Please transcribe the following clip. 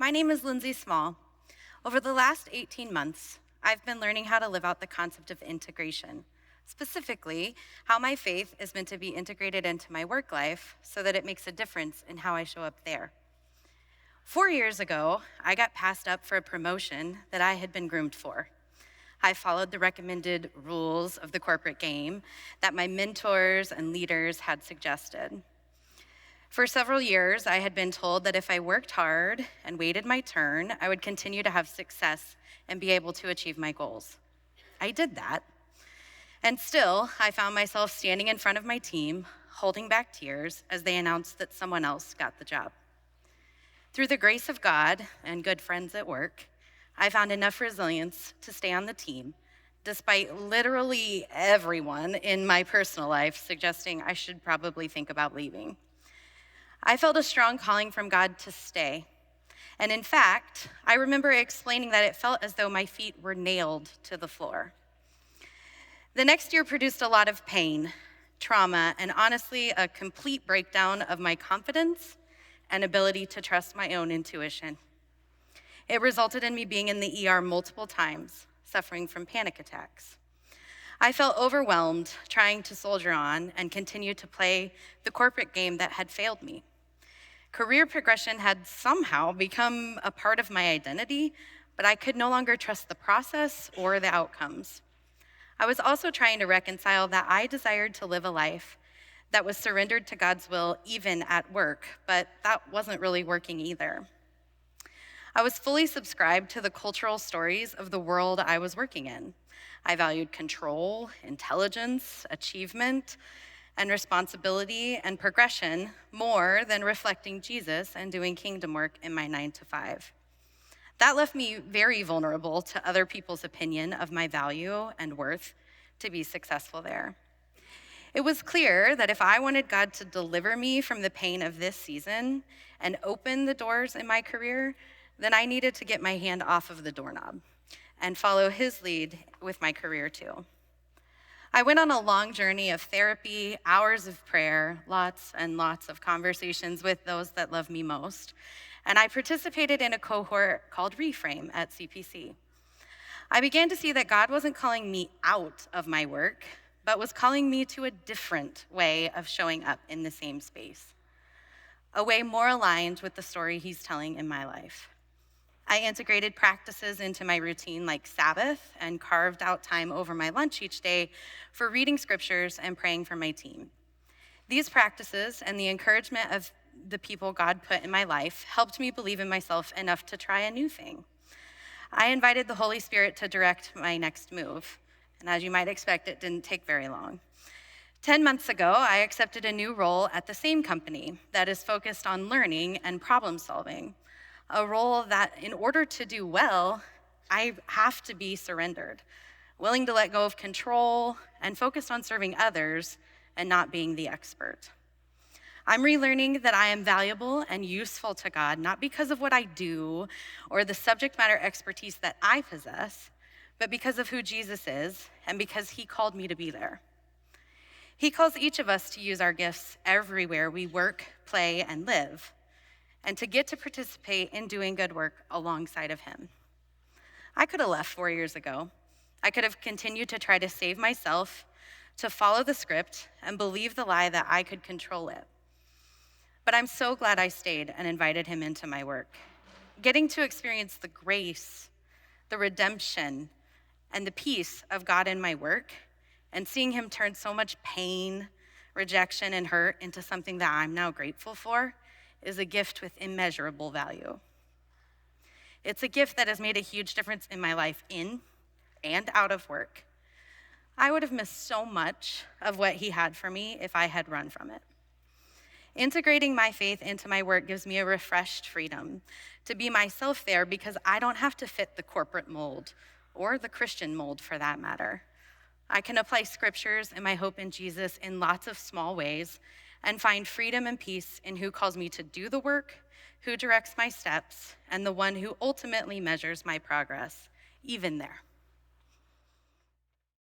My name is Lindsay Small. Over the last 18 months, I've been learning how to live out the concept of integration, specifically, how my faith is meant to be integrated into my work life so that it makes a difference in how I show up there. 4 years ago, I got passed up for a promotion that I had been groomed for. I followed the recommended rules of the corporate game that my mentors and leaders had suggested. For several years, I had been told that if I worked hard and waited my turn, I would continue to have success and be able to achieve my goals. I did that. And still, I found myself standing in front of my team, holding back tears as they announced that someone else got the job. Through the grace of God and good friends at work, I found enough resilience to stay on the team, despite literally everyone in my personal life suggesting I should probably think about leaving. I felt a strong calling from God to stay. And in fact, I remember explaining that it felt as though my feet were nailed to the floor. The next year produced a lot of pain, trauma, and honestly, a complete breakdown of my confidence and ability to trust my own intuition. It resulted in me being in the ER multiple times, suffering from panic attacks. I felt overwhelmed trying to soldier on and continue to play the corporate game that had failed me. Career progression had somehow become a part of my identity, but I could no longer trust the process or the outcomes. I was also trying to reconcile that I desired to live a life that was surrendered to God's will even at work, but that wasn't really working either. I was fully subscribed to the cultural stories of the world I was working in. I valued control, intelligence, achievement, and responsibility and progression more than reflecting Jesus and doing kingdom work in my 9 to 5. That left me very vulnerable to other people's opinion of my value and worth to be successful there. It was clear that if I wanted God to deliver me from the pain of this season and open the doors in my career, then I needed to get my hand off of the doorknob and follow his lead with my career too. I went on a long journey of therapy, hours of prayer, lots and lots of conversations with those that love me most, and I participated in a cohort called Reframe at CPC. I began to see that God wasn't calling me out of my work, but was calling me to a different way of showing up in the same space, a way more aligned with the story he's telling in my life. I integrated practices into my routine like Sabbath and carved out time over my lunch each day for reading scriptures and praying for my team. These practices and the encouragement of the people God put in my life helped me believe in myself enough to try a new thing. I invited the Holy Spirit to direct my next move, and as you might expect, it didn't take very long. 10 months ago, I accepted a new role at the same company that is focused on learning and problem solving. A role that, in order to do well, I have to be surrendered, willing to let go of control and focused on serving others and not being the expert. I'm relearning that I am valuable and useful to God, not because of what I do or the subject matter expertise that I possess, but because of who Jesus is and because he called me to be there. He calls each of us to use our gifts everywhere we work, play, and live, and to get to participate in doing good work alongside of him. I could have left 4 years ago. I could have continued to try to save myself, to follow the script, and believe the lie that I could control it. But I'm so glad I stayed and invited him into my work. Getting to experience the grace, the redemption, and the peace of God in my work, and seeing him turn so much pain, rejection, and hurt into something that I'm now grateful for, is a gift with immeasurable value. It's a gift that has made a huge difference in my life in and out of work. I would have missed so much of what he had for me if I had run from it. Integrating my faith into my work gives me a refreshed freedom to be myself there because I don't have to fit the corporate mold or the Christian mold for that matter. I can apply scriptures and my hope in Jesus in lots of small ways and find freedom and peace in who calls me to do the work, who directs my steps, and the one who ultimately measures my progress, even there.